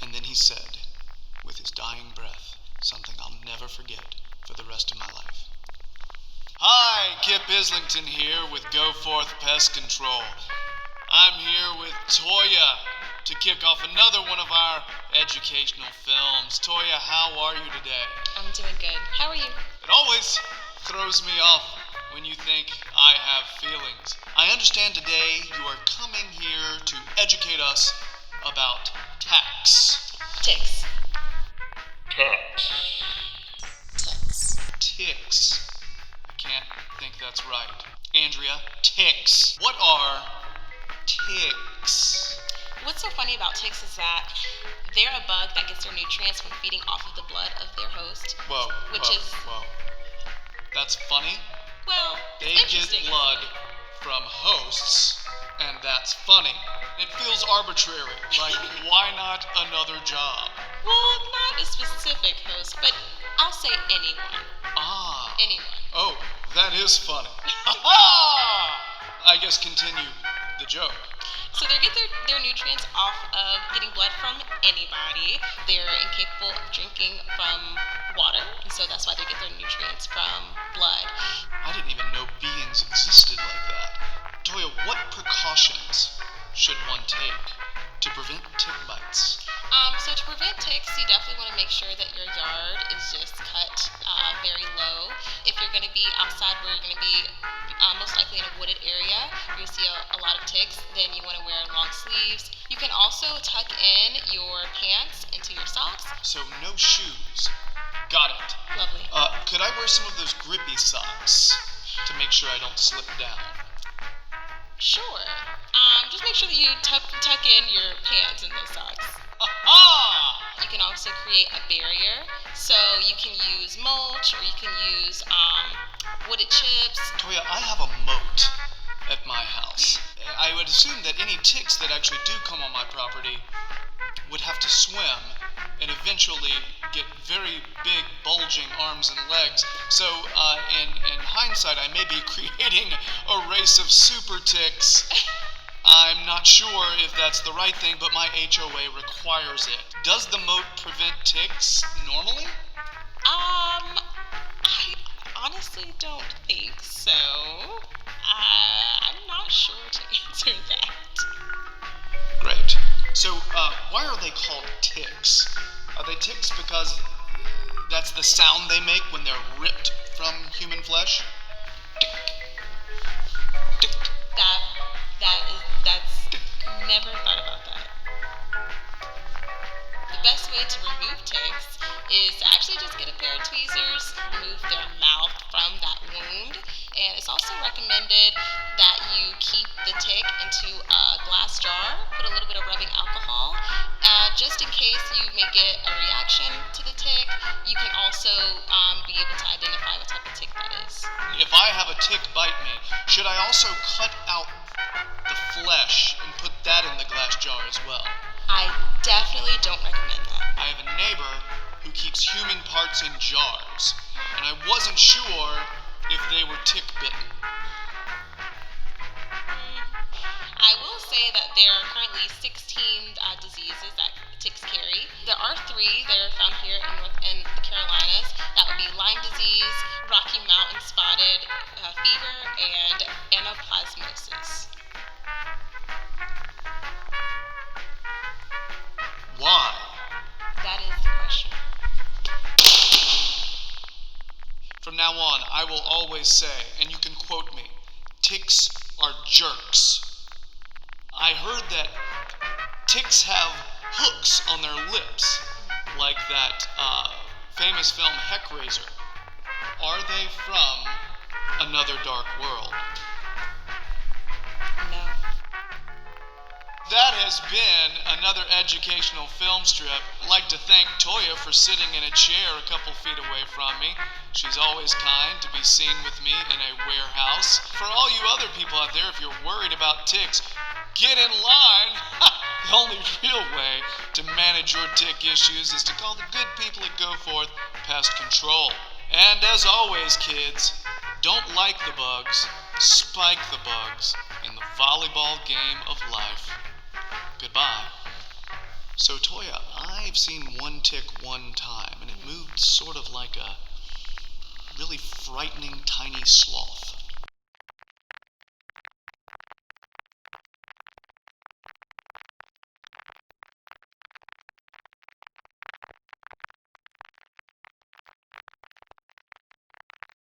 And then he said, with his dying breath, something I'll never forget for the rest of my life. Hi, Kip Islington here with Go Forth Pest Control. I'm here with Toya to kick off another one of our educational films. Toya, how are you today? I'm doing good. How are you? It always throws me off when you think I have feelings. I understand today you are coming here to educate us about tax. Ticks. Ticks. I can't think that's right. Andrea, ticks. What are ticks? What's so funny about ticks is that they're a bug that gets their nutrients from feeding off of the blood of their host. Whoa. That's funny. Well, They it's get interesting. blood from hosts, and that's funny. It feels arbitrary. Like, why not another job? Well, not a specific host, but I'll say anyone. Ah. Anyone. Oh, that is funny. I guess continue the joke. So they get their nutrients off of getting blood from anybody. They're incapable of drinking from water, and so that's why they get their nutrients from blood. I didn't even know beings existed like that. Toya, what precautions should one take to prevent tick bites? So to prevent ticks, you definitely want to make sure that your yard is just cut very low. If you're going to be outside where you're going to be most likely in a wooded area, you're going to see a lot of ticks, then you want to wear long sleeves. You can also tuck in your pants into your socks. So no shoes. Got it. Lovely. Could I wear some of those grippy socks to make sure I don't slip down? Sure. Just make sure that you tuck in your pants in those socks. You can also create a barrier, so you can use mulch or you can use wooded chips. Toya, I have a moat at my house. I would assume that any ticks that actually do come on my property would have to swim and eventually get very big bulging arms and legs. So in hindsight, I may be creating a race of super ticks. I'm not sure if that's the right thing, but my HOA requires it. Does the moat prevent ticks normally? I honestly don't think so. I'm not sure to answer that. Great. So why are they called ticks? Are they ticks because that's the sound they make when they're ripped from human flesh? That's never thought about that. The best way to remove ticks is to actually just get a pair of tweezers, remove their mouth from that wound, and it's also recommended that you keep the tick into a glass jar, put a little bit of rubbing alcohol, just in case you may get a reaction to the tick. You can also be able to identify what type of tick that is. If I have a tick bite me, should I also cut out the flesh and put that in the glass jar as well? I definitely don't recommend that. I have a neighbor who keeps human parts in jars, and I wasn't sure if they were tick bitten. I will say that there are currently 16 diseases that ticks carry. There are 3 that are found here in the Carolinas. That would be Lyme disease, Rocky Mountain spotted fever, and anaplasmosis. Why? That is the question. From now on, I will always say, and you can quote me, ticks are jerks. I heard that ticks have hooks on their lips, like that famous film Heckraiser. Are they from another dark world? No. That has been another educational film strip. I'd like to thank Toya for sitting in a chair a couple feet away from me. She's always kind to be seen with me in a warehouse. For all you other people out there, if you're worried about ticks, get in line. The only real way to manage your tick issues is to call the good people at Go Forth Pest Control. And as always, kids, don't like the bugs, spike the bugs in the volleyball game of life. Goodbye. So Toya, I've seen one tick one time, and it moved sort of like a really frightening tiny sloth.